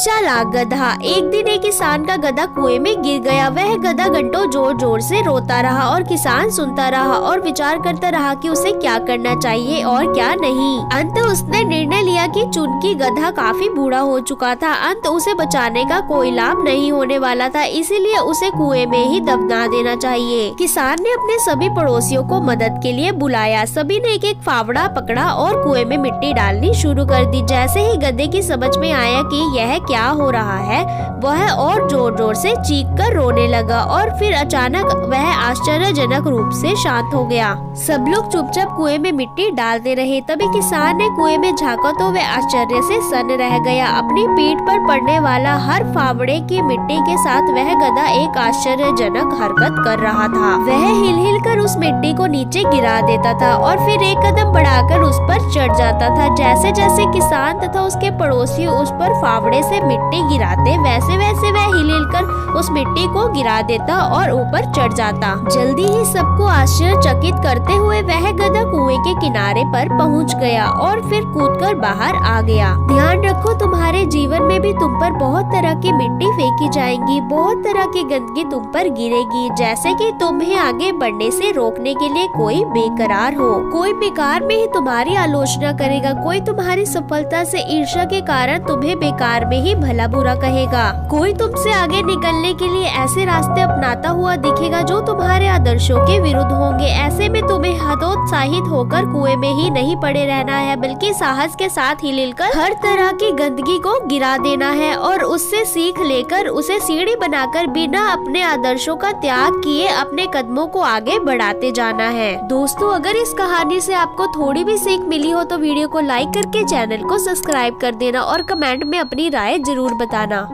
चालाक गधा। एक दिन एक किसान का गधा कुएं में गिर गया। वह गधा घंटों जोर जोर से रोता रहा और किसान सुनता रहा और विचार करता रहा कि उसे क्या करना चाहिए और क्या नहीं। अंत उसने निर्णय लिया कि चूंकि गधा काफी बूढ़ा हो चुका था, अंत उसे बचाने का कोई लाभ नहीं होने वाला था, इसीलिए उसे कुएं में ही दफना देना चाहिए। किसान ने अपने सभी पड़ोसियों को मदद के लिए बुलाया। सभी ने एक एक फावड़ा पकड़ा और कुएं में मिट्टी डालनी शुरू कर दी। जैसे ही गधे की समझ में आया कि यह क्या हो रहा है, वह और जोर जोर से चीख कर रोने लगा और फिर अचानक वह आश्चर्यजनक रूप से शांत हो गया। सब लोग चुपचाप कुएं में मिट्टी डालते रहे। तभी किसान ने कुएं में झांका तो वह आश्चर्य से सन्न रह गया। अपनी पीठ पर पड़ने वाला हर फावड़े की मिट्टी के साथ वह गधा एक आश्चर्यजनक हरकत कर रहा था। वह हिल हिल कर उस मिट्टी को नीचे गिरा देता था और फिर एक कदम बढ़ाकर उस पर चढ़ जाता था। जैसे जैसे किसान तथा उसके पड़ोसी उस पर फावड़े से मिट्टी गिराते, वैसे वैसे वह हिल हिल कर उस मिट्टी को गिरा देता और ऊपर चढ़ जाता। जल्दी ही सबको आश्चर्यचकित करते हुए वह गधा कुएं के किनारे पर पहुंच गया और फिर कूदकर बाहर आ गया। ध्यान रखो, तुम्हारे जीवन में भी तुम पर बहुत तरह की मिट्टी फेंकी जाएंगी, बहुत तरह की गंदगी तुम पर गिरेगी, जैसे कि तुम्हें आगे बढ़ने से रोकने के लिए कोई बेकरार हो, कोई बेकार में ही तुम्हारी आलोचना करेगा, कोई तुम्हारी सफलता से ईर्ष्या के कारण तुम्हें बेकार में ही भला बुरा कहेगा, कोई तुमसे आगे निकलने के लिए ऐसे रास्ते अपनाता हुआ दिखेगा जो तुम्हारे आदर्शों के विरुद्ध होंगे। ऐसे में तुम्हें हतोत्साहित होकर कुएं में ही नहीं पड़े रहना है, बल्कि साहस के साथ हिल हिल कर हर तरह की गंदगी को गिरा देना है और उससे सीख लेकर उसे सीढ़ी बनाकर बिना अपने आदर्शों का त्याग किए अपने कदमों को आगे बढ़ाते जाना है। दोस्तों, अगर इस कहानी से आपको थोड़ी भी सीख मिली हो तो वीडियो को लाइक करके चैनल को सब्सक्राइब कर देना और कमेंट में अपनी राय जरूर बताना।